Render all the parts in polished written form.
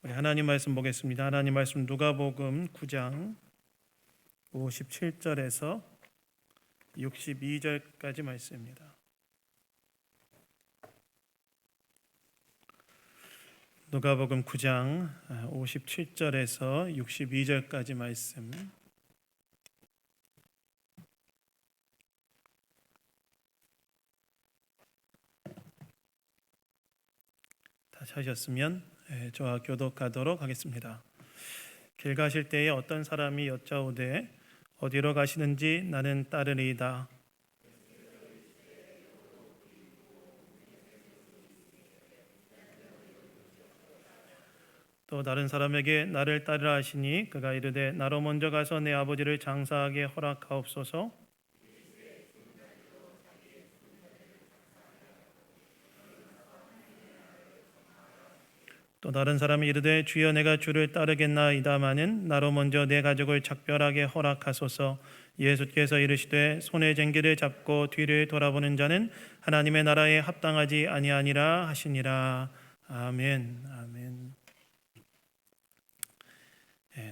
우리 하나님 말씀 보겠습니다. 하나님 말씀 누가복음 9장 57절에서 62절까지 말씀입니다. 누가복음 9장 57절에서 62절까지 말씀. 다 찾으셨으면 저와 교독하도록 하겠습니다. 길 가실 때에 어떤 사람이 여짜오되 어디로 가시는지 나는 따르리이다. 또 다른 사람에게 나를 따르라 하시니 그가 이르되 나로 먼저 가서 내 아버지를 장사하게 허락하옵소서. 또 다른 사람이 이르되 주여 내가 주를 따르겠나이다마는 나로 먼저 내 가족을 작별하게 허락하소서. 예수께서 이르시되 손에 쟁기를 잡고 뒤를 돌아보는 자는 하나님의 나라에 합당하지 아니하니라 하시니라. 아멘. 아멘.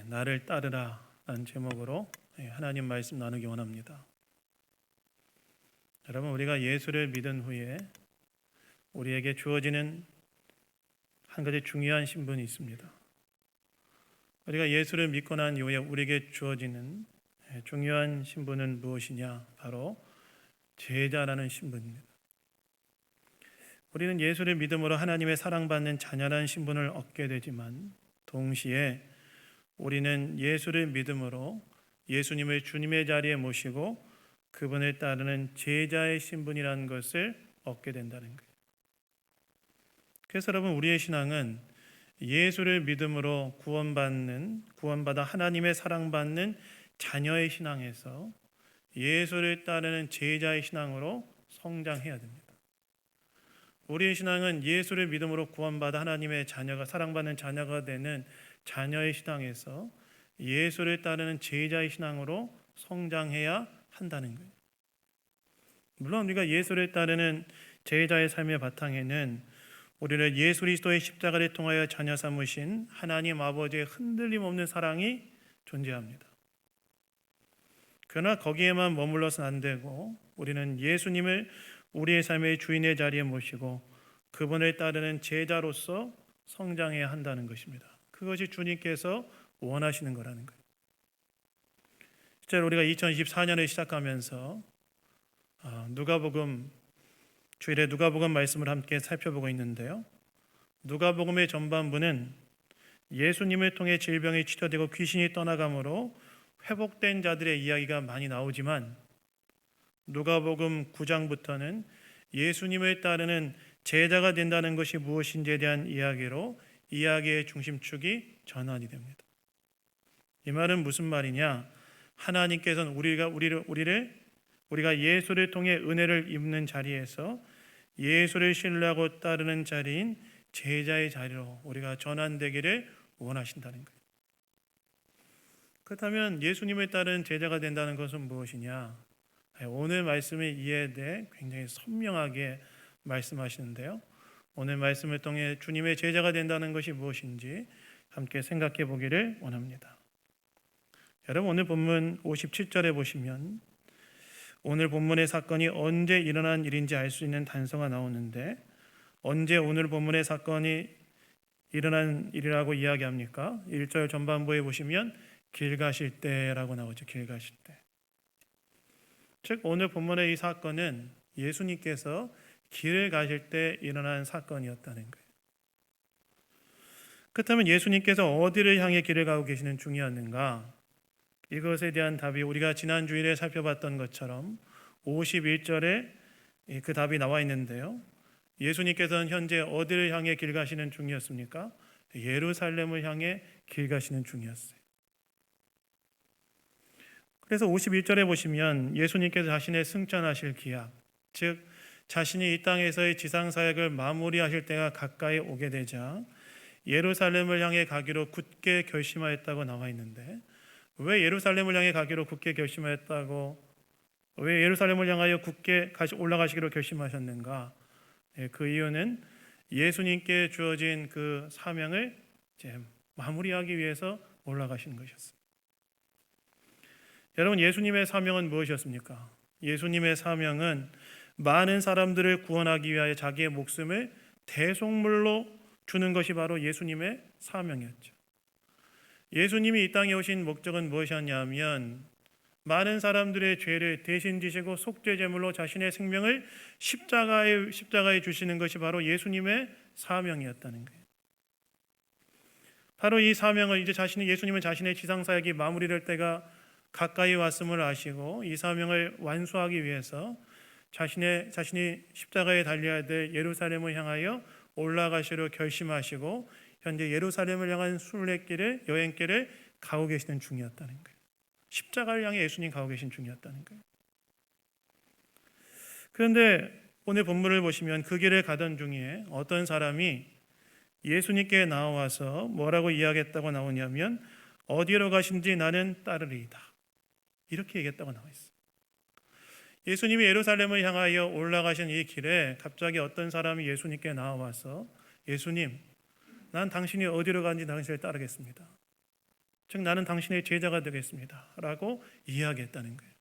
나를 따르라 라는 제목으로 하나님 말씀 나누기 원합니다. 여러분, 우리가 예수를 믿은 후에 우리에게 주어지는 한 가지 중요한 신분이 있습니다. 우리가 예수를 믿고 난 이후에 우리에게 주어지는 중요한 신분은 무엇이냐? 바로 제자라는 신분입니다. 우리는 예수를 믿음으로 하나님의 사랑받는 자녀라는 신분을 얻게 되지만 동시에 우리는 예수를 믿음으로 예수님을 주님의 자리에 모시고 그분을 따르는 제자의 신분이라는 것을 얻게 된다는 거예요. 그래서 여러분, 우리의 신앙은 예수를 믿음으로 구원받아 하나님의 사랑받는 자녀의 신앙에서 예수를 따르는 제자의 신앙으로 성장해야 됩니다. 우리의 신앙은 예수를 믿음으로 구원받아 하나님의 자녀가 사랑받는 자녀가 되는 자녀의 신앙에서 예수를 따르는 제자의 신앙으로 성장해야 한다는 거예요. 물론 우리가 예수를 따르는 제자의 삶의 바탕에는 우리를 예수 그리스도의 십자가를 통하여 자녀 삼으신 하나님 아버지의 흔들림 없는 사랑이 존재합니다. 그러나 거기에만 머물러서는 안 되고 우리는 예수님을 우리의 삶의 주인의 자리에 모시고 그분을 따르는 제자로서 성장해야 한다는 것입니다. 그것이 주님께서 원하시는 거라는 거예요. 실제로 우리가 2024년을 시작하면서 주일에 누가복음 말씀을 함께 살펴보고 있는데요. 누가복음의 전반부는 예수님을 통해 질병이 치료되고 귀신이 떠나감으로 회복된 자들의 이야기가 많이 나오지만 누가복음 9장부터는 예수님을 따르는 제자가 된다는 것이 무엇인지에 대한 이야기로 이야기의 중심축이 전환이 됩니다. 이 말은 무슨 말이냐? 하나님께서는 우리가 예수를 통해 은혜를 입는 자리에서 예수를 신뢰하고 따르는 자리인 제자의 자리로 우리가 전환되기를 원하신다는 거예요. 그렇다면 예수님을 따르는 제자가 된다는 것은 무엇이냐? 오늘 말씀의 이해에 대해 굉장히 선명하게 말씀하시는데요. 오늘 말씀을 통해 주님의 제자가 된다는 것이 무엇인지 함께 생각해 보기를 원합니다. 여러분, 오늘 본문 57절에 보시면 오늘 본문의 사건이 언제 일어난 일인지 알 수 있는 단서가 나오는데 언제 오늘 본문의 사건이 일어난 일이라고 이야기합니까? 1절 전반부에 보시면 길 가실 때라고 나오죠. 길 가실 때. 즉 오늘 본문의 이 사건은 예수님께서 길을 가실 때 일어난 사건이었다는 거예요. 그렇다면 예수님께서 어디를 향해 길을 가고 계시는 중이었는가? 이것에 대한 답이 우리가 지난 주일에 살펴봤던 것처럼 51절에 그 답이 나와 있는데요. 예수님께서는 현재 어디를 향해 길 가시는 중이었습니까? 예루살렘을 향해 길 가시는 중이었어요. 그래서 51절에 보시면 예수님께서 자신의 승천하실 기약, 즉 자신이 이 땅에서의 지상사역을 마무리하실 때가 가까이 오게 되자 예루살렘을 향해 가기로 굳게 결심하였다고 나와 있는데 왜 예루살렘을 향해 가기로 굳게 결심하였다고, 왜 예루살렘을 향하여 굳게 올라가시기로 결심하셨는가? 그 이유는 예수님께 주어진 그 사명을 이제 마무리하기 위해서 올라가시는 것이었습니다. 여러분, 예수님의 사명은 무엇이었습니까? 예수님의 사명은 많은 사람들을 구원하기 위하여 자기의 목숨을 대속물로 주는 것이 바로 예수님의 사명이었죠. 예수님이 이 땅에 오신 목적은 무엇이었냐면 많은 사람들의 죄를 대신 지시고 속죄 제물로 자신의 생명을 십자가에 주시는 것이 바로 예수님의 사명이었다는 거예요. 바로 이 사명을 이제 예수님은 자신의 지상 사역이 마무리될 때가 가까이 왔음을 아시고 이 사명을 완수하기 위해서 자신이 십자가에 달려야 될 예루살렘을 향하여 올라가시려 결심하시고 현재 예루살렘을 향한 여행길을 가고 계시는 중이었다는 거예요. 십자가를 향해 예수님 가고 계신 중이었다는 거예요. 그런데 오늘 본문을 보시면 그 길을 가던 중에 어떤 사람이 예수님께 나와서 뭐라고 이야기했다고 나오냐면 어디로 가신지 나는 따르리이다. 이렇게 얘기했다고 나와 있어요. 예수님이 예루살렘을 향하여 올라가신 이 길에 갑자기 어떤 사람이 예수님께 나와서 예수님, 난 당신이 어디로 가는지 당신을 따르겠습니다. 즉 나는 당신의 제자가 되겠습니다. 라고 이야기했다는 거예요.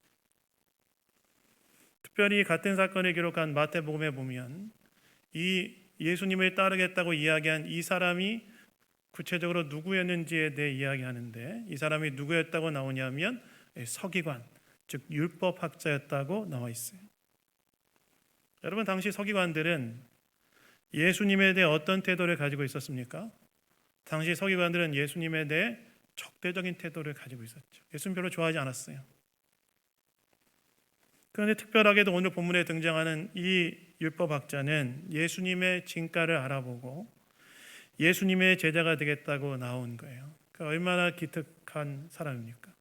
특별히 같은 사건을 기록한 마태복음에 보면 이 예수님을 따르겠다고 이야기한 이 사람이 구체적으로 누구였는지에 대해 이야기하는데 이 사람이 누구였다고 나오냐면 서기관, 즉 율법학자였다고 나와 있어요. 여러분, 당시 서기관들은 예수님에 대해 어떤 태도를 가지고 있었습니까? 당시 서기관들은 예수님에 대해 적대적인 태도를 가지고 있었죠. 예수님 별로 좋아하지 않았어요. 그런데 특별하게도 오늘 본문에 등장하는 이 율법학자는 예수님의 진가를 알아보고 예수님의 제자가 되겠다고 나온 거예요. 그러니까 얼마나 기특한 사람입니까?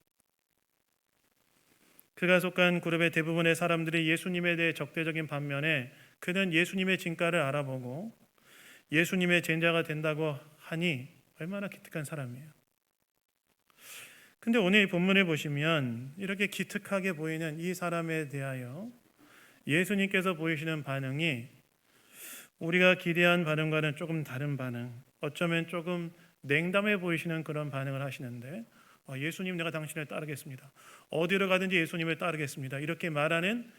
그가 속한 그룹의 대부분의 사람들이 예수님에 대해 적대적인 반면에 그는 예수님의 진가를 알아보고 예수님의 제자가 된다고 하니 얼마나 기특한 사람이에요. 근데 오늘 이 본문을 보시면 이렇게 기특하게 보이는 이 사람에 대하여 예수님께서 보이시는 반응이 우리가 기대한 반응과는 조금 다른 반응, 어쩌면 조금 냉담해 보이시는 그런 반응을 하시는데 예수님, 내가 당신을 따르겠습니다. 어디로 가든지 예수님을 따르겠습니다. 이렇게 말하는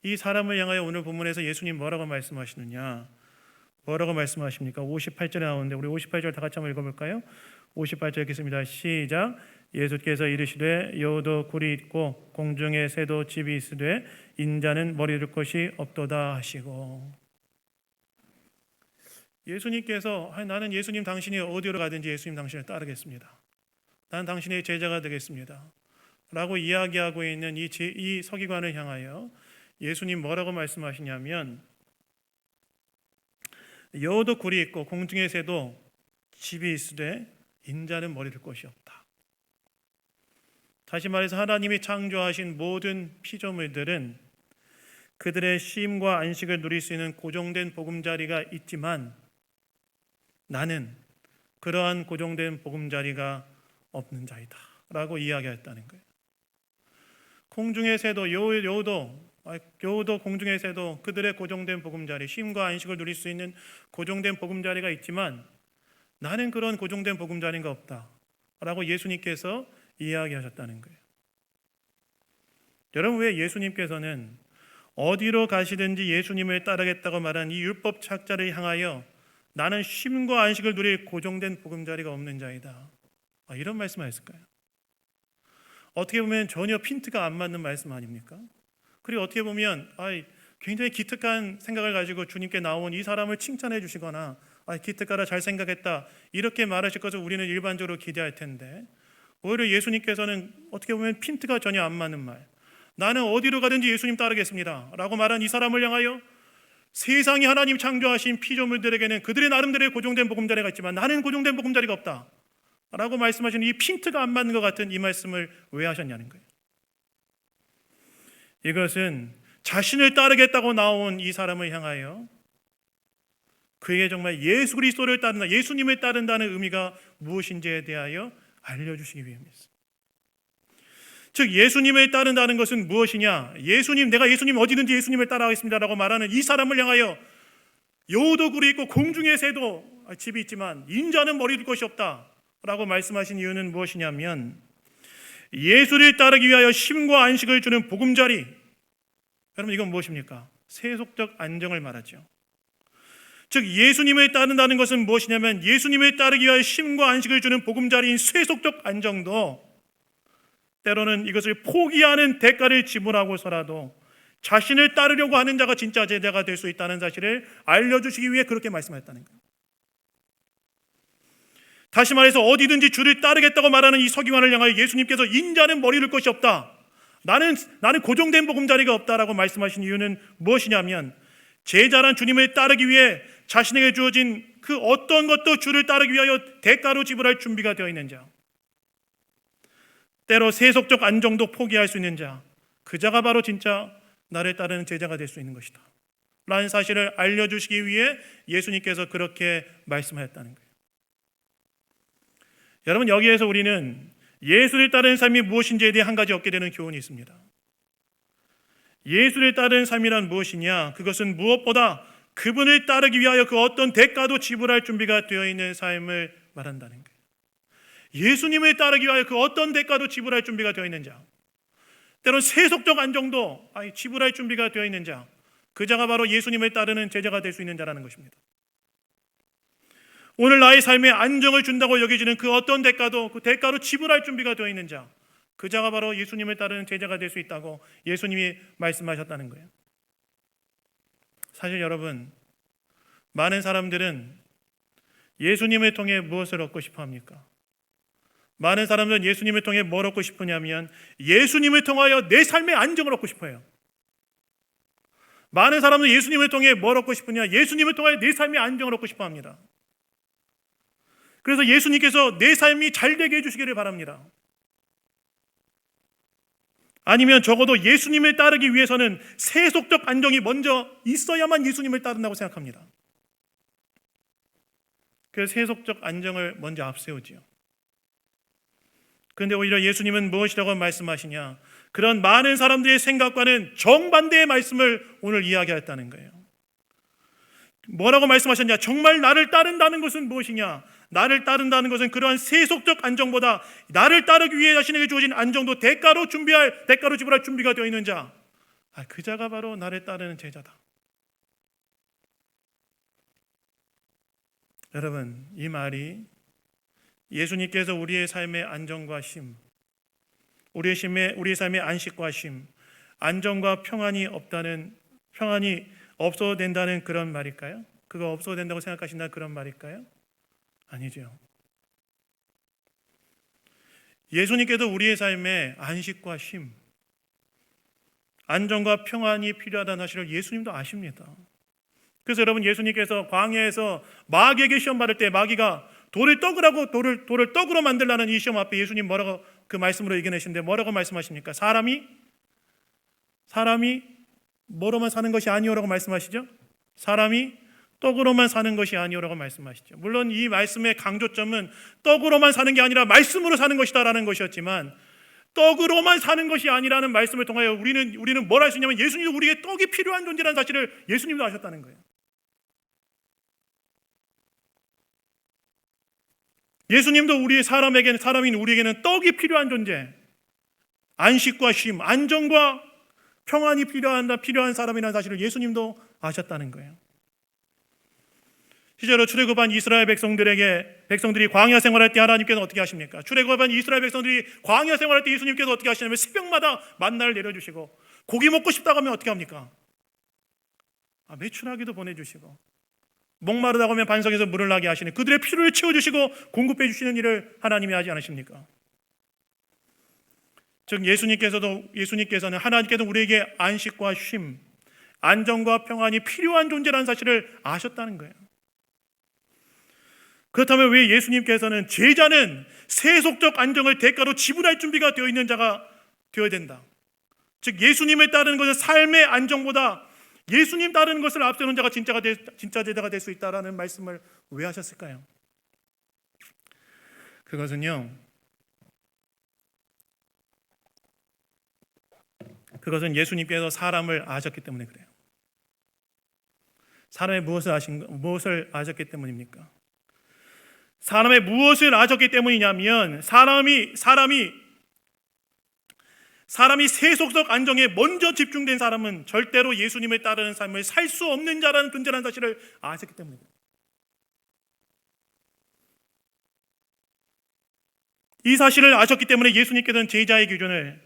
이 사람을 향하여 오늘 본문에서 예수님 뭐라고 말씀하시느냐? 뭐라고 말씀하십니까? 58절에 나오는데 우리 58절 다 같이 한번 읽어볼까요? 58절 읽겠습니다. 시작. 예수께서 이르시되 여우도 굴이 있고 공중에 새도 집이 있으되 인자는 머리 둘 곳이 없도다 하시고, 예수님께서 나는 예수님 당신이 어디로 가든지 예수님 당신을 따르겠습니다. 나는 당신의 제자가 되겠습니다. 라고 이야기하고 있는 이 서기관을 향하여 예수님 뭐라고 말씀하시냐면 여우도 굴이 있고 공중의 새도 집이 있으되 인자는 머리 둘 곳이 없다. 다시 말해서 하나님이 창조하신 모든 피조물들은 그들의 쉼과 안식을 누릴 수 있는 고정된 보금자리가 있지만 나는 그러한 고정된 보금자리가 없는 자이다 라고 이야기했다는 거예요. 공중의 새도 여우도 공중의 새도 그들의 고정된 보금자리, 쉼과 안식을 누릴 수 있는 고정된 보금자리가 있지만 나는 그런 고정된 보금자리가 없다 라고 예수님께서 이야기하셨다는 거예요. 여러분, 왜 예수님께서는 어디로 가시든지 예수님을 따르겠다고 말한 이 율법 학자를 향하여 나는 쉼과 안식을 누릴 고정된 보금자리가 없는 자이다, 이런 말씀하셨을까요? 어떻게 보면 전혀 핀트가 안 맞는 말씀 아닙니까? 그리고 어떻게 보면 굉장히 기특한 생각을 가지고 주님께 나온 이 사람을 칭찬해 주시거나 기특하다, 잘 생각했다 이렇게 말하실 것을 우리는 일반적으로 기대할 텐데 오히려 예수님께서는 어떻게 보면 핀트가 전혀 안 맞는 말, 나는 어디로 가든지 예수님 따르겠습니다 라고 말한 이 사람을 향하여 세상이 하나님 창조하신 피조물들에게는 그들의 나름대로의 고정된 보금자리가 있지만 나는 고정된 보금자리가 없다 라고 말씀하시는 이 핀트가 안 맞는 것 같은 이 말씀을 왜 하셨냐는 거예요. 이것은 자신을 따르겠다고 나온 이 사람을 향하여 그에게 정말 예수 그리스도를 따른다, 예수님을 따른다는 의미가 무엇인지에 대하여 알려주시기 위함이었습니다. 즉 예수님을 따른다는 것은 무엇이냐? 내가 예수님 어디든지 예수님을 따라가겠습니다 라고 말하는 이 사람을 향하여 여우도 굴이 있고 공중의 새도 집이 있지만 인자는 머리 둘 곳이 없다 라고 말씀하신 이유는 무엇이냐면 예수를 따르기 위하여 쉼과 안식을 주는 보금자리. 여러분 이건 무엇입니까? 세속적 안정을 말하죠. 즉 예수님을 따른다는 것은 무엇이냐면 예수님을 따르기 위하여 쉼과 안식을 주는 보금자리인 세속적 안정도 때로는 이것을 포기하는 대가를 지불하고서라도 자신을 따르려고 하는 자가 진짜 제자가 될 수 있다는 사실을 알려주시기 위해 그렇게 말씀하셨다는 거예요. 다시 말해서 어디든지 주를 따르겠다고 말하는 이 서기관을 향하여 예수님께서 인자는 머리 둘 것이 없다, 나는 고정된 보금자리가 없다라고 말씀하신 이유는 무엇이냐면 제자란 주님을 따르기 위해 자신에게 주어진 그 어떤 것도 주를 따르기 위하여 대가로 지불할 준비가 되어 있는 자, 때로 세속적 안정도 포기할 수 있는 자, 그 자가 바로 진짜 나를 따르는 제자가 될 수 있는 것이다 라는 사실을 알려주시기 위해 예수님께서 그렇게 말씀하셨다는 거예요. 여러분 여기에서 우리는 예수를 따르는 삶이 무엇인지에 대해 한 가지 얻게 되는 교훈이 있습니다. 예수를 따르는 삶이란 무엇이냐? 그것은 무엇보다 그분을 따르기 위하여 그 어떤 대가도 지불할 준비가 되어 있는 삶을 말한다는 거예요. 예수님을 따르기 위하여 그 어떤 대가도 지불할 준비가 되어 있는 자, 때론 세속적 안정도 지불할 준비가 되어 있는 자, 그 자가 바로 예수님을 따르는 제자가 될 수 있는 자라는 것입니다. 오늘 나의 삶에 안정을 준다고 여겨지는 그 어떤 대가도 그 대가로 지불할 준비가 되어 있는 자, 그 자가 바로 예수님을 따르는 제자가 될 수 있다고 예수님이 말씀하셨다는 거예요. 사실 여러분, 많은 사람들은 예수님을 통해 무엇을 얻고 싶어 합니까? 많은 사람들은 예수님을 통해 뭘 얻고 싶으냐면 예수님을 통하여 내 삶의 안정을 얻고 싶어요. 많은 사람들은 예수님을 통해 뭘 얻고 싶으냐? 예수님을 통하여 내 삶의 안정을 얻고 싶어 합니다. 그래서 예수님께서 내 삶이 잘 되게 해주시기를 바랍니다. 아니면 적어도 예수님을 따르기 위해서는 세속적 안정이 먼저 있어야만 예수님을 따른다고 생각합니다. 그래서 세속적 안정을 먼저 앞세우지요. 그런데 오히려 예수님은 무엇이라고 말씀하시냐? 그런 많은 사람들의 생각과는 정반대의 말씀을 오늘 이야기했다는 거예요. 뭐라고 말씀하셨냐? 정말 나를 따른다는 것은 무엇이냐? 나를 따른다는 것은 그러한 세속적 안정보다 나를 따르기 위해 자신에게 주어진 안정도 대가로 지불할 준비가 되어 있는 자, 그 자가 바로 나를 따르는 제자다. 여러분, 이 말이 예수님께서 우리의 삶의 안정과 쉼, 우리의 삶의 안식과 쉼, 안정과 평안이 없어도 된다는 그런 말일까요? 그거 없어도 된다고 생각하신다는 그런 말일까요? 아니죠. 예수님께도 우리의 삶에 안식과 쉼, 안정과 평안이 필요하다는 사실을 예수님도 아십니다. 그래서 여러분, 예수님께서 광야에서 마귀에게 시험 받을 때 마귀가 돌을 떡으로 만들라는 이 시험 앞에 예수님 뭐라고 그 말씀으로 이겨내시는데 뭐라고 말씀하십니까? 사람이 뭐로만 사는 것이 아니오라고 말씀하시죠? 사람이 떡으로만 사는 것이 아니오라고 말씀하시죠. 물론 이 말씀의 강조점은 떡으로만 사는 게 아니라 말씀으로 사는 것이다라는 것이었지만, 떡으로만 사는 것이 아니라는 말씀을 통하여 우리는 뭘 할 수 있냐면 예수님도 우리에게 떡이 필요한 존재라는 사실을 예수님도 아셨다는 거예요. 예수님도 사람인 우리에게는 떡이 필요한 존재, 안식과 쉼, 안정과 평안이 필요한 사람이라는 사실을 예수님도 아셨다는 거예요. 실제로 출애굽한 이스라엘 백성들이 광야 생활할 때 하나님께서 어떻게 하십니까? 출애굽한 이스라엘 백성들이 광야 생활할 때 예수님께서 어떻게 하시냐면 새벽마다 만나를 내려주시고, 고기 먹고 싶다고 하면 어떻게 합니까? 메추라기도 보내주시고, 목마르다고 하면 반석에서 물을 나게 하시는, 그들의 필요를 채워주시고 공급해 주시는 일을 하나님이 하지 않으십니까? 즉 예수님께서는 하나님께서 우리에게 안식과 쉼, 안정과 평안이 필요한 존재라는 사실을 아셨다는 거예요. 그렇다면 왜 예수님께서는 제자는 세속적 안정을 대가로 지불할 준비가 되어 있는 자가 되어야 된다, 즉 예수님을 따르는 것은 삶의 안정보다 예수님 따르는 것을 앞세우는 자가 진짜 제자가 될 수 있다라는 말씀을 왜 하셨을까요? 그것은 예수님께서 사람을 아셨기 때문에 그래요. 사람의 무엇을 아셨기 때문입니까? 사람의 무엇을 아셨기 때문이냐면 사람이 세속적 안정에 먼저 집중된 사람은 절대로 예수님을 따르는 삶을 살 수 없는 자라는 근절한 사실을 아셨기 때문입니다. 이 사실을 아셨기 때문에 예수님께서는 제자의 기준을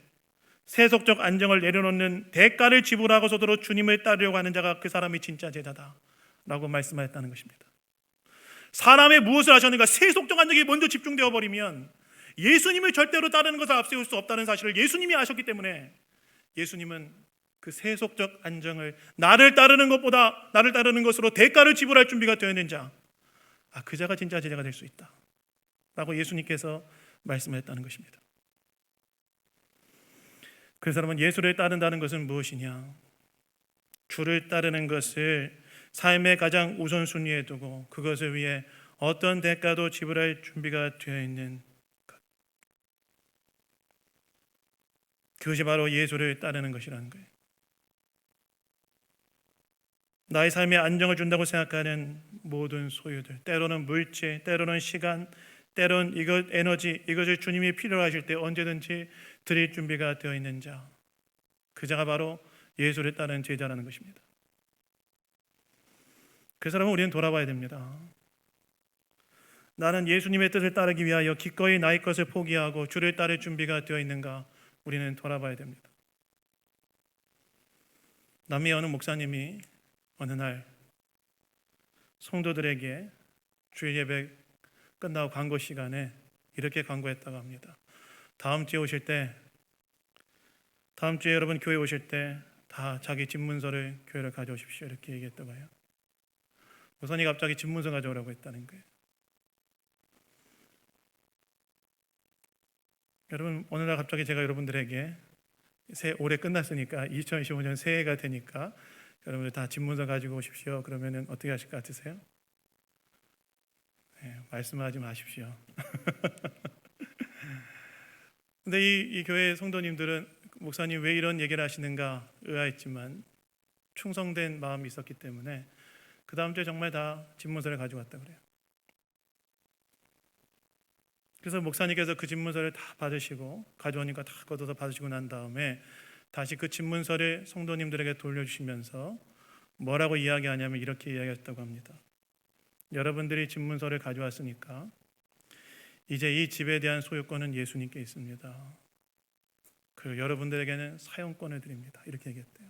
세속적 안정을 내려놓는 대가를 지불하고서도 주님을 따르려고 하는 자가 그 사람이 진짜 제자다라고 말씀하셨다는 것입니다. 사람의 무엇을 하셨는가? 세속적 안정에 먼저 집중되어 버리면 예수님을 절대로 따르는 것을 앞세울 수 없다는 사실을 예수님이 아셨기 때문에 예수님은 그 세속적 안정을 나를 따르는 것으로 대가를 지불할 준비가 되어 있는 자, 그 자가 진짜 제자가 될 수 있다 라고 예수님께서 말씀했다는 것입니다. 그래서 여러분, 예수를 따른다는 것은 무엇이냐? 주를 따르는 것을 삶의 가장 우선순위에 두고 그것을 위해 어떤 대가도 지불할 준비가 되어 있는 것, 그것이 바로 예수를 따르는 것이라는 거예요. 나의 삶에 안정을 준다고 생각하는 모든 소유들, 때로는 물질, 때로는 시간, 때론 에너지, 이것을 주님이 필요로 하실 때 언제든지 드릴 준비가 되어 있는 자, 그 자가 바로 예수를 따르는 제자라는 것입니다. 그래서 여러분, 우리는 돌아봐야 됩니다. 나는 예수님의 뜻을 따르기 위하여 기꺼이 나의 것을 포기하고 주를 따를 준비가 되어 있는가? 우리는 돌아봐야 됩니다. 남미 어느 목사님이 어느 날 성도들에게 주일 예배 끝나고 광고 시간에 이렇게 광고했다고 합니다. 다음 주에 여러분 교회 오실 때 다 자기 집문서를 교회로 가져오십시오, 이렇게 얘기했다고 해요. 목사님이 갑자기 집문서 가져오라고 했다는 거예요. 여러분, 어느 날 갑자기 제가 여러분들에게 올해 끝났으니까 2025년 새해가 되니까 여러분들 다 집문서 가지고 오십시오, 그러면은 어떻게 하실 것 같으세요? 네, 말씀하지 마십시오. 근데 이 교회 성도님들은 목사님 왜 이런 얘기를 하시는가 의아했지만 충성된 마음이 있었기 때문에 그 다음 주에 정말 다 집문서를 가져왔다 그래요. 그래서 목사님께서 그 집문서를 다 받으시고 가져오니까 다 걷어서 받으시고 난 다음에 다시 그 집문서를 성도님들에게 돌려주시면서 뭐라고 이야기하냐면 이렇게 이야기했다고 합니다. 여러분들이 집문서를 가져왔으니까 이제 이 집에 대한 소유권은 예수님께 있습니다. 그리고 여러분들에게는 사용권을 드립니다, 이렇게 얘기했대요.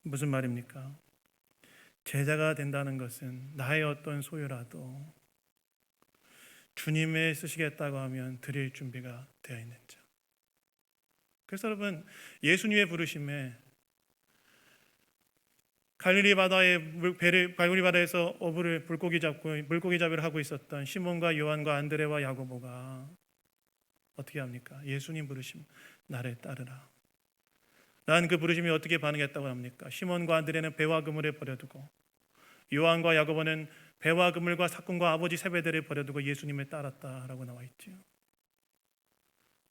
무슨 말입니까? 제자가 된다는 것은 나의 어떤 소유라도 주님의 쓰시겠다고 하면 드릴 준비가 되어 있는 자. 그래서 여러분, 예수님의 부르심에 갈릴리 바다에서 물고기 잡이를 하고 있었던 시몬과 요한과 안드레와 야고보가 어떻게 합니까? 예수님 부르심, 나를 따르라. 난 그 부르심이 어떻게 반응했다고 합니까? 시몬과 안드레는 배와 그물을 버려두고 요한과 야고보는 배와 그물과 사꾼과 아버지 세베대를 버려두고 예수님을 따랐다라고 나와 있죠.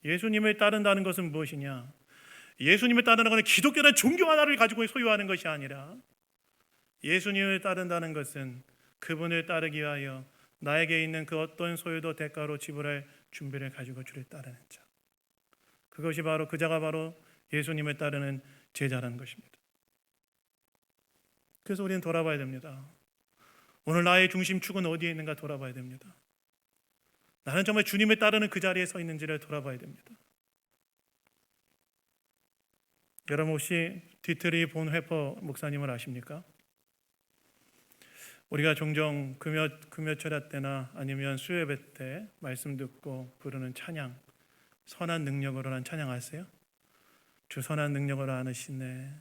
예수님을 따른다는 것은 무엇이냐? 예수님을 따르는 것은 기독교라는 종교 하나를 가지고 소유하는 것이 아니라 예수님을 따른다는 것은 그분을 따르기 위하여 나에게 있는 그 어떤 소유도 대가로 지불할 준비를 가지고 주를 따르는 자, 그것이 바로 그 자가 바로 예수님을 따르는 제자라는 것입니다. 그래서 우리는 돌아봐야 됩니다. 오늘 나의 중심축은 어디에 있는가 돌아봐야 됩니다. 나는 정말 주님을 따르는 그 자리에 서 있는지를 돌아봐야 됩니다. 여러분 혹시 디트리 본 회퍼 목사님을 아십니까? 우리가 종종 금요철야 때나 아니면 수요예배 때 말씀 듣고 부르는 찬양, 선한 능력으로 한 찬양 아세요? 주 선한 능력으로 하시네,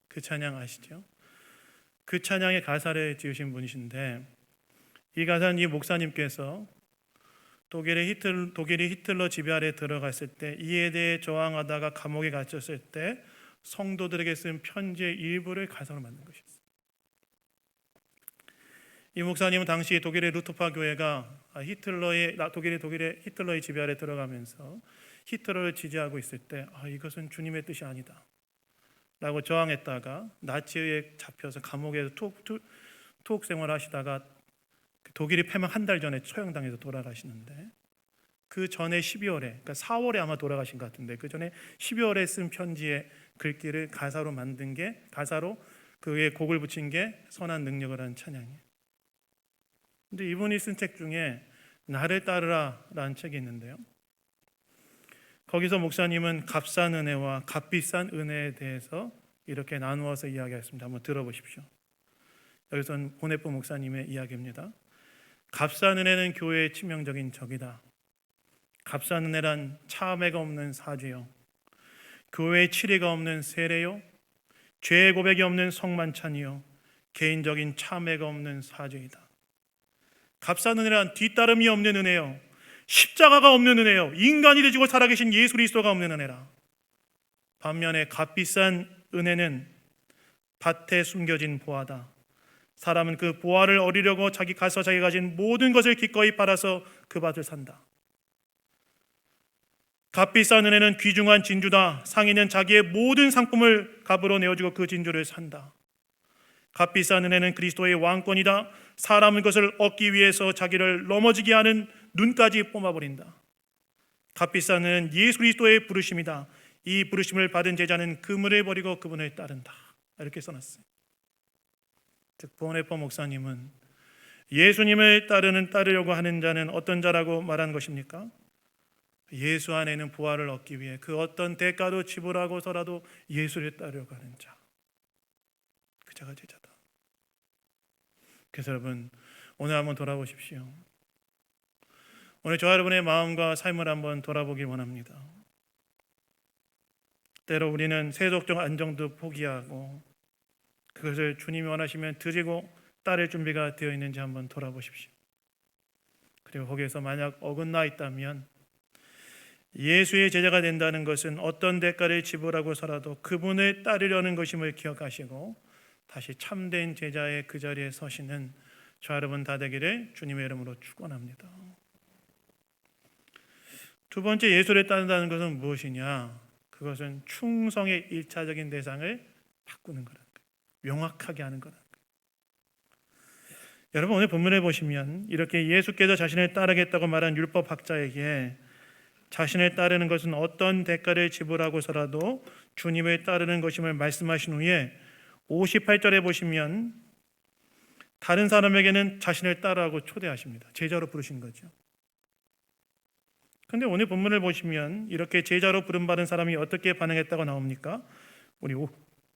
그 찬양 아시죠? 그 찬양의 가사를 지으신 분이신데, 이 가사는 이 목사님께서 독일이 히틀러 지배 아래 들어갔을 때, 이에 대해 저항하다가 감옥에 갇혔을 때 성도들에게 쓴 편지의 일부를 가사로 만든 것이었어요. 이 목사님은 당시 독일의 루터파 교회가 히틀러의 지배 아래 들어가면서 히틀러를 지지하고 있을 때 이것은 주님의 뜻이 아니다 라고 저항했다가 나치에 잡혀서 감옥에서 투옥 생활을 하시다가 독일이 패망 한 달 전에 처형당해서 돌아가시는데, 그 전에 12월에, 그러니까 4월에 아마 돌아가신 것 같은데, 그 전에 12월에 쓴 편지의 글귀를 가사로 만든 게, 가사로 그의 곡을 붙인 게 선한 능력을 한 찬양이에요. 근데 이분이 쓴 책 중에 나를 따르라 라는 책이 있는데요, 거기서 목사님은 값싼 은혜와 값비싼 은혜에 대해서 이렇게 나누어서 이야기했습니다. 한번 들어보십시오. 여기서는 보네포 목사님의 이야기입니다. 값싼 은혜는 교회의 치명적인 적이다. 값싼 은혜란 참회가 없는 사죄요, 교회의 치리가 없는 세례요, 죄의 고백이 없는 성만찬이요, 개인적인 참회가 없는 사죄이다. 값싼 은혜란 뒤따름이 없는 은혜요, 십자가가 없는 은혜요, 인간이 되시고 살아계신 예수 그리스도가 없는 은혜라. 반면에 값비싼 은혜는 밭에 숨겨진 보화다. 사람은 그 보화를 얻으려고 자기가 가진 모든 것을 기꺼이 팔아서 그 밭을 산다. 값비싼 은혜는 귀중한 진주다. 상인은 자기의 모든 상품을 값으로 내어주고 그 진주를 산다. 값비싼 은혜는 그리스도의 왕권이다. 사람은 그것을 얻기 위해서 자기를 넘어지게 하는 눈까지 뽑아버린다. 값비싼 은혜는 예수 그리스도의 부르심이다. 이 부르심을 받은 제자는 그물을 버리고 그분을 따른다. 이렇게 써놨어요. 즉 보네포 목사님은 예수님을 따르려고 하는 자는 어떤 자라고 말한 것입니까? 예수 안에는 부활을 얻기 위해 그 어떤 대가도 지불하고서라도 예수를 따르려고 하는 자, 그 자가 제자다. 그래서 여러분, 오늘 한번 돌아보십시오. 오늘 저와 여러분의 마음과 삶을 한번 돌아보길 원합니다. 때로 우리는 세속적 안정도 포기하고 그것을 주님이 원하시면 드리고 따를 준비가 되어 있는지 한번 돌아보십시오. 그리고 거기에서 만약 어긋나 있다면 예수의 제자가 된다는 것은 어떤 대가를 지불하고서라도 그분을 따르려는 것임을 기억하시고 다시 참된 제자의 그 자리에 서시는 저 여러분 다 되기를 주님의 이름으로 축원합니다. 두 번째, 예수를 따른다는 것은 무엇이냐? 그것은 충성의 1차적인 대상을 바꾸는 거라는 거예요. 명확하게 하는 거라는 거예요. 여러분, 오늘 본문에 보시면 이렇게 예수께서 자신을 따르겠다고 말한 율법학자에게 자신을 따르는 것은 어떤 대가를 지불하고서라도 주님을 따르는 것임을 말씀하신 후에 58절에 보시면 다른 사람에게는 자신을 따르라고 초대하십니다. 제자로 부르신 거죠. 그런데 오늘 본문을 보시면 이렇게 제자로 부름받은 사람이 어떻게 반응했다고 나옵니까? 우리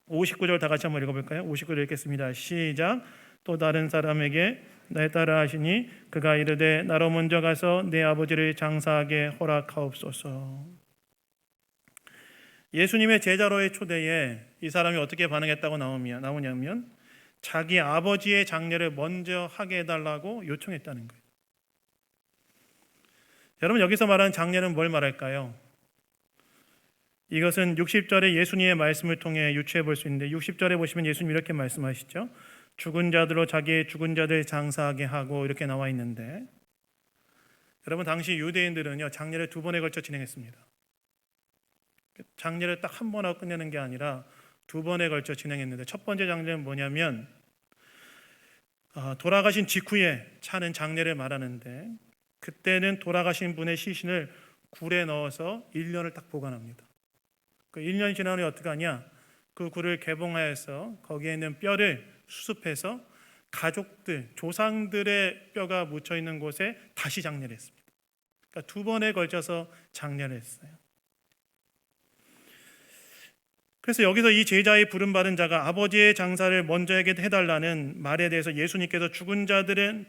59절 다 같이 한번 읽어볼까요? 59절 읽겠습니다. 시작. 또 다른 사람에게 날 따라 하시니 그가 이르되 나로 먼저 가서 내 아버지를 장사하게 허락하옵소서. 예수님의 제자로의 초대에 이 사람이 어떻게 반응했다고 나오냐면 자기 아버지의 장례를 먼저 하게 해달라고 요청했다는 거예요. 여러분, 여기서 말하는 장례는 뭘 말할까요? 이것은 60절의 예수님의 말씀을 통해 유추해 볼 수 있는데 60절에 보시면 예수님 이렇게 말씀하시죠. 죽은 자들로 자기의 죽은 자들 장사하게 하고 이렇게 나와 있는데, 여러분 당시 유대인들은요 장례를 두 번에 걸쳐 진행했습니다. 장례를 딱 한 번 하고 끝내는 게 아니라 두 번에 걸쳐 진행했는데, 첫 번째 장례는 뭐냐면 돌아가신 직후에 차는 장례를 말하는데, 그때는 돌아가신 분의 시신을 굴에 넣어서 1년을 딱 보관합니다. 그 1년이 지난 후에 어떻게 하냐? 그 굴을 개봉하여서 거기에 있는 뼈를 수습해서 가족들, 조상들의 뼈가 묻혀 있는 곳에 다시 장례를 했습니다. 그러니까 두 번에 걸쳐서 장례를 했어요. 그래서 여기서 이 제자의 부름받은 자가 아버지의 장사를 먼저 해달라는 말에 대해서 예수님께서 죽은 자들을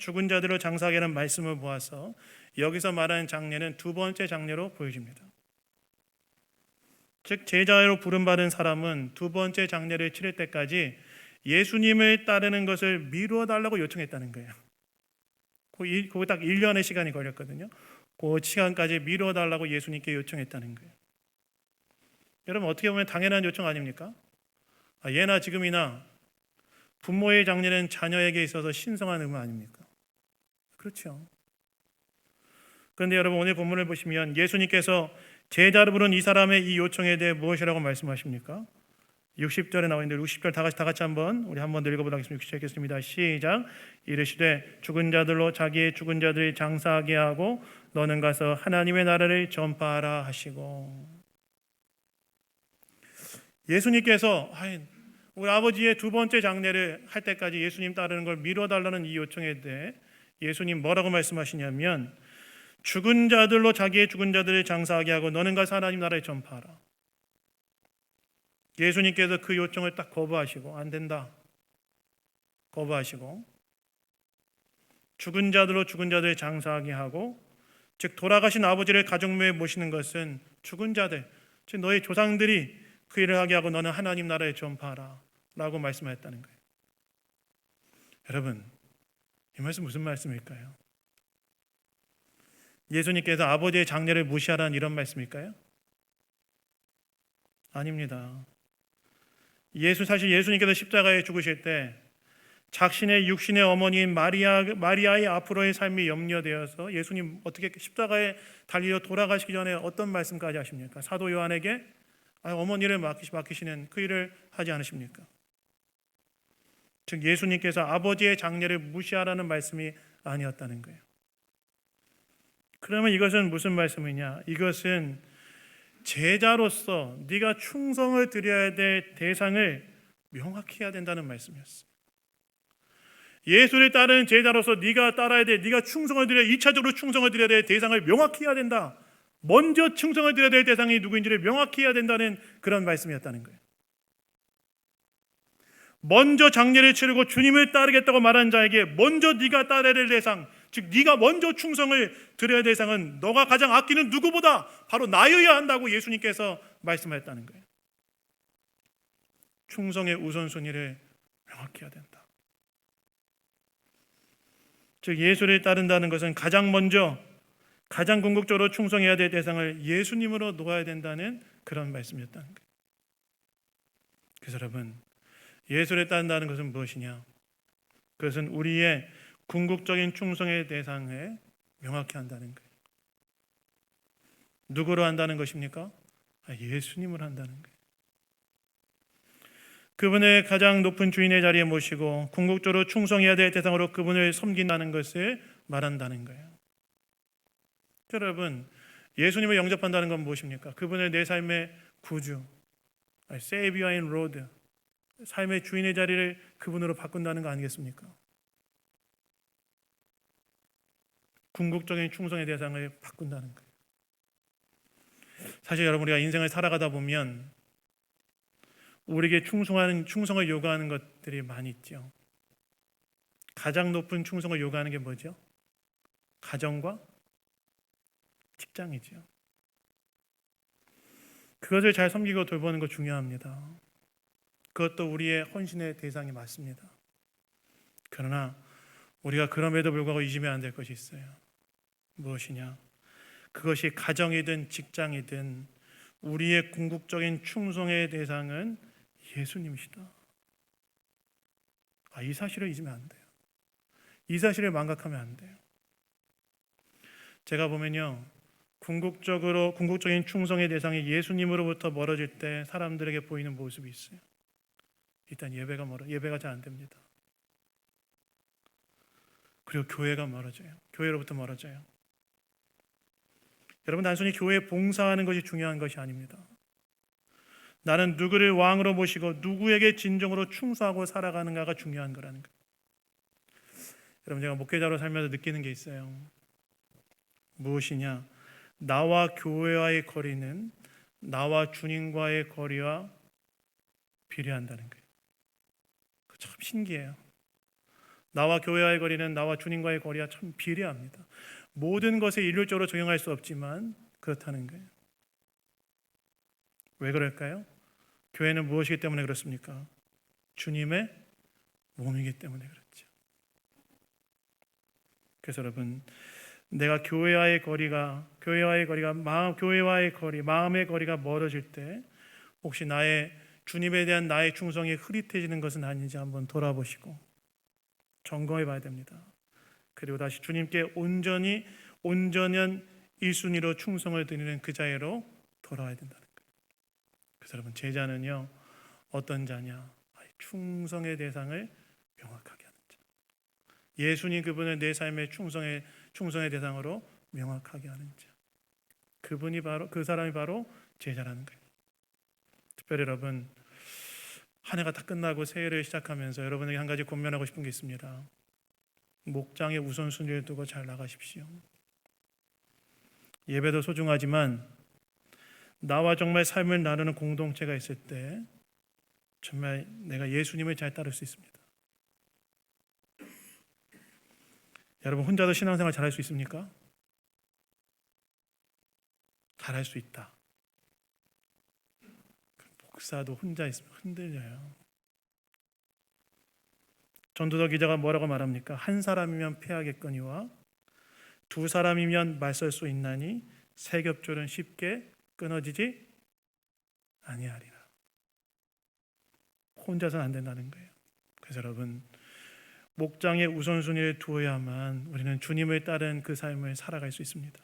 장사하게 하는 말씀을 보아서 여기서 말하는 장례는 두 번째 장례로 보여집니다. 즉 제자로 부름받은 사람은 두 번째 장례를 치를 때까지 예수님을 따르는 것을 미루어 달라고 요청했다는 거예요. 거기 딱 1년의 시간이 걸렸거든요. 그 시간까지 미루어 달라고 예수님께 요청했다는 거예요. 여러분, 어떻게 보면 당연한 요청 아닙니까? 예나 지금이나 부모의 장례는 자녀에게 있어서 신성한 의무 아닙니까? 그렇죠. 그런데 여러분, 오늘 본문을 보시면 예수님께서 제자로 부른 이 사람의 이 요청에 대해 무엇이라고 말씀하십니까? 60절에 나와 있는데 60절 다 같이 한번 우리 한번 읽어보도록 하겠습니다. 시작하겠습니다. 시작. 이르시되 죽은 자들로 자기의 죽은 자들이 장사하게 하고 너는 가서 하나님의 나라를 전파하라 하시고, 예수님께서 우리 아버지의 두 번째 장례를 할 때까지 예수님 따르는 걸 미뤄달라는 이 요청에 대해 예수님 뭐라고 말씀하시냐면, 죽은 자들로 자기의 죽은 자들을 장사하게 하고 너는 가서 하나님 나라를 전파하라. 예수님께서 그 요청을 딱 거부하시고, 안 된다 거부하시고, 죽은 자들로 죽은 자들을 장사하게 하고, 즉 돌아가신 아버지를 가정묘에 모시는 것은 죽은 자들, 즉 너의 조상들이 그 일을 하게 하고 너는 하나님 나라에 전파하라 라고 말씀하셨다는 거예요. 여러분, 이 말씀 무슨 말씀일까요? 예수님께서 아버지의 장례를 무시하라는 이런 말씀일까요? 아닙니다. 사실 예수님께서 십자가에 죽으실 때 자신의 육신의 어머니인 마리아의 앞으로의 삶이 염려되어서 예수님 어떻게 십자가에 달려 돌아가시기 전에 어떤 말씀까지 하십니까? 사도 요한에게 어머니를 맡기시는 그 일을 하지 않으십니까? 즉 예수님께서 아버지의 장례를 무시하라는 말씀이 아니었다는 거예요. 그러면 이것은 무슨 말씀이냐? 이것은 제자로서 네가 충성을 드려야 될 대상을 명확히 해야 된다는 말씀이었어요. 예수를 따르는 제자로서 네가 따라야 돼, 네가 충성을 드려야, 2차적으로 충성을 드려야 될 대상을 명확히 해야 된다. 먼저 충성을 드려야 될 대상이 누구인지를 명확히 해야 된다는 그런 말씀이었다는 거예요. 먼저 장례를 치르고 주님을 따르겠다고 말한 자에게 먼저 네가 따라야 될 대상, 즉 네가 먼저 충성을 드려야 될 대상은 너가 가장 아끼는 누구보다 바로 나여야 한다고 예수님께서 말씀하셨다는 거예요. 충성의 우선순위를 명확히 해야 된다. 즉 예수를 따른다는 것은 가장 먼저 가장 궁극적으로 충성해야 될 대상을 예수님으로 놓아야 된다는 그런 말씀이었다는 거예요. 그래서 여러분, 예수를 따른다는 것은 무엇이냐? 그것은 우리의 궁극적인 충성의 대상을 명확히 한다는 거예요. 누구로 한다는 것입니까? 예수님을 한다는 거예요. 그분을 가장 높은 주인의 자리에 모시고 궁극적으로 충성해야 될 대상으로 그분을 섬긴다는 것을 말한다는 거예요. 여러분, 예수님을 영접한다는 건 무엇입니까? 그분을 내 삶의 구주, Savior and Lord, 삶의 주인의 자리를 그분으로 바꾼다는 거 아니겠습니까? 궁극적인 충성의 대상을 바꾼다는 거예요. 사실 여러분, 우리가 인생을 살아가다 보면 우리에게 충성을 요구하는 것들이 많이 있죠. 가장 높은 충성을 요구하는 게 뭐죠? 가정과 직장이죠. 그것을 잘 섬기고 돌보는 거 중요합니다. 그것도 우리의 헌신의 대상이 맞습니다. 그러나 우리가 그럼에도 불구하고 잊으면 안 될 것이 있어요. 무엇이냐? 그것이 가정이든 직장이든 우리의 궁극적인 충성의 대상은 예수님이시다. 이 사실을 잊으면 안 돼요. 이 사실을 망각하면 안 돼요. 제가 보면요, 궁극적인 충성의 대상이 예수님으로부터 멀어질 때 사람들에게 보이는 모습이 있어요. 일단 예배가 잘 안 됩니다. 그리고 교회가 멀어져요. 교회로부터 멀어져요. 여러분, 단순히 교회에 봉사하는 것이 중요한 것이 아닙니다. 나는 누구를 왕으로 모시고 누구에게 진정으로 충성하고 살아가는가가 중요한 거라는 거예요. 여러분, 제가 목회자로 살면서 느끼는 게 있어요. 무엇이냐? 나와 교회와의 거리는 나와 주님과의 거리와 비례한다는 거예요. 참 신기해요. 나와 교회와의 거리는 나와 주님과의 거리와 참 비례합니다. 모든 것에 일률적으로 적용할 수 없지만 그렇다는 거예요. 왜 그럴까요? 교회는 무엇이기 때문에 그렇습니까? 주님의 몸이기 때문에 그렇죠. 그래서 여러분, 내가 교회와의 거리가 마음의 거리가 멀어질 때 혹시 주님에 대한 나의 충성이 흐릿해지는 것은 아닌지 한번 돌아보시고 점검해 봐야 됩니다. 그리고 다시 주님께 온전한 1순위로 충성을 드리는 그 자리로 돌아와야 된다는 거예요. 그래서 여러분, 제자는요, 어떤 자냐? 충성의 대상을 명확하게 하는 자. 예수님 그분을 내 삶의 충성의 대상으로 명확하게 하는 자. 그 사람이 바로 제자라는 거예요. 특별히 여러분, 한 해가 다 끝나고 새해를 시작하면서 여러분에게 한 가지 권면하고 싶은 게 있습니다. 목장의 우선순위를 두고 잘 나가십시오. 예배도 소중하지만 나와 정말 삶을 나누는 공동체가 있을 때 정말 내가 예수님을 잘 따를 수 있습니다. 여러분 혼자도 신앙생활 잘할 수 있습니까? 잘할 수 있다. 목사도 혼자 있으면 흔들려요. 전도서 기자가 뭐라고 말합니까? 한 사람이면 패하겠거니와 두 사람이면 맞설 수 있나니 세 겹줄은 쉽게 끊어지지 아니하리라. 혼자서는 안 된다는 거예요. 그래서 여러분, 목장의 우선순위를 두어야만 우리는 주님을 따른 그 삶을 살아갈 수 있습니다.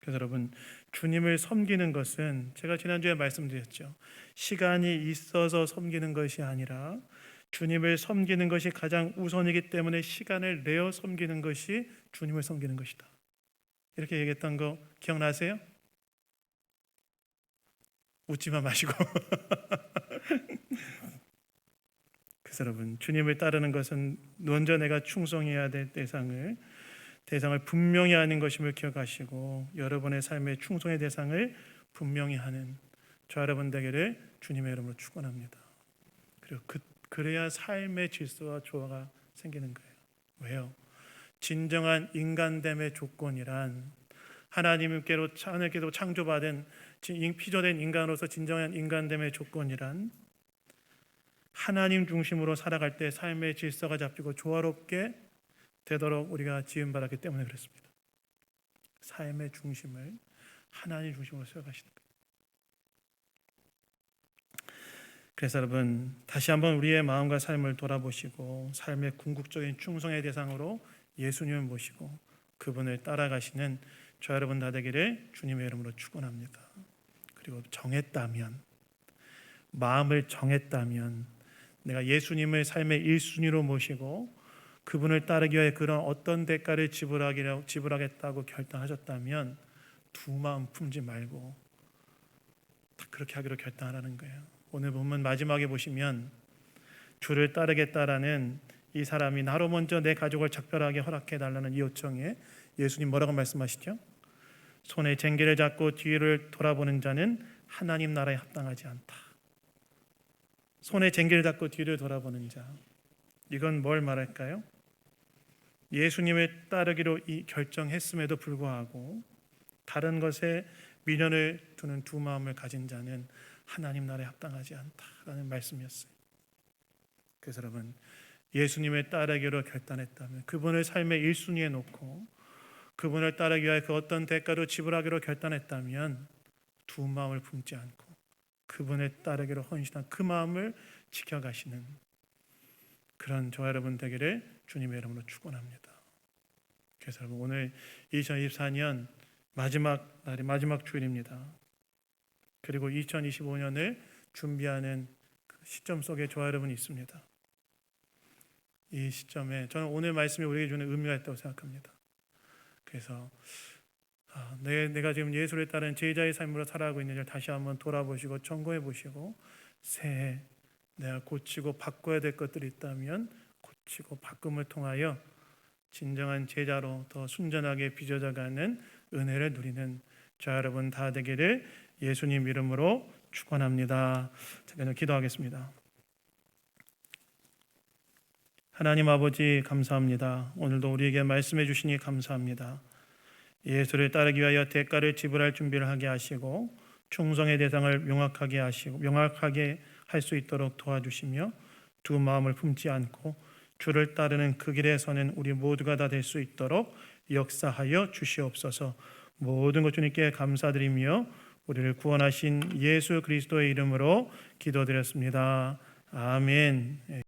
그래서 여러분, 주님을 섬기는 것은 제가 지난주에 말씀드렸죠. 시간이 있어서 섬기는 것이 아니라 주님을 섬기는 것이 가장 우선이기 때문에 시간을 내어 섬기는 것이 주님을 섬기는 것이다. 이렇게 얘기했던 거 기억나세요? 웃지만 마시고. 그래서 여러분, 주님을 따르는 것은 먼저 내가 충성해야 될 대상을 분명히 하는 것임을 기억하시고 여러분의 삶의 충성의 대상을 분명히 하는 저 여러분 되기를 주님의 이름으로 축원합니다. 그리고 그래야 삶의 질서와 조화가 생기는 거예요. 왜요? 진정한 인간됨의 조건이란 하나님께로 창조받은 피조된 인간으로서 진정한 인간됨의 조건이란 하나님 중심으로 살아갈 때 삶의 질서가 잡히고 조화롭게 되도록 우리가 지음받았기 때문에 그렇습니다. 삶의 중심을 하나님 중심으로 세워가시는 거예요. 그래서 여러분, 다시 한번 우리의 마음과 삶을 돌아보시고 삶의 궁극적인 충성의 대상으로 예수님을 모시고 그분을 따라가시는 저 여러분 다 되기를 주님의 이름으로 축원합니다. 그리고 마음을 정했다면 내가 예수님을 삶의 1순위로 모시고 그분을 따르기 위해 그런 어떤 대가를 지불하겠다고 결단하셨다면 두 마음 품지 말고 그렇게 하기로 결단하라는 거예요. 오늘 본문 마지막에 보시면 주를 따르겠다라는 이 사람이 나로 먼저 내 가족을 작별하게 허락해달라는 이 요청에 예수님 뭐라고 말씀하시죠? 손에 쟁기를 잡고 뒤를 돌아보는 자는 하나님 나라에 합당하지 않다. 손에 쟁기를 잡고 뒤를 돌아보는 자, 이건 뭘 말할까요? 예수님을 따르기로 결정했음에도 불구하고 다른 것에 미련을 두는 두 마음을 가진 자는 하나님 나라에 합당하지 않다라는 말씀이었어요. 그래서 여러분, 예수님을 따르기로 결단했다면 그분을 삶의 1순위에 놓고 그분을 따르기 위해 그 어떤 대가로 지불하기로 결단했다면 두 마음을 품지 않고 그분을 따르기로 헌신한 그 마음을 지켜가시는 그런 저와 여러분 되기를 주님의 이름으로 축원합니다. 그래서 여러분, 오늘 2024년 마지막 날이 마지막 주일입니다. 그리고 2025년을 준비하는 그 시점 속에 저와 여러분이 있습니다. 이 시점에 저는 오늘 말씀이 우리에게 주는 의미가 있다고 생각합니다. 그래서 내가 지금 예수를 따른 제자의 삶으로 살아가고 있는지를 다시 한번 돌아보시고 점검해 보시고 새해 내가 고치고 바꿔야 될 것들이 있다면 고치고 바꿈을 통하여 진정한 제자로 더 순전하게 빚어져가는 은혜를 누리는 저 여러분 다 되기를 예수님 이름으로 축원합니다. 제가 기도하겠습니다. 하나님 아버지 감사합니다. 오늘도 우리에게 말씀해 주시니 감사합니다. 예수를 따르기 위하여 대가를 지불할 준비를 하게 하시고 충성의 대상을 명확하게 할 수 있도록 도와주시며 두 마음을 품지 않고 주를 따르는 그 길에 서는 우리 모두가 다 될 수 있도록 역사하여 주시옵소서. 모든 것 주님께 감사드리며 우리를 구원하신 예수 그리스도의 이름으로 기도드렸습니다. 아멘.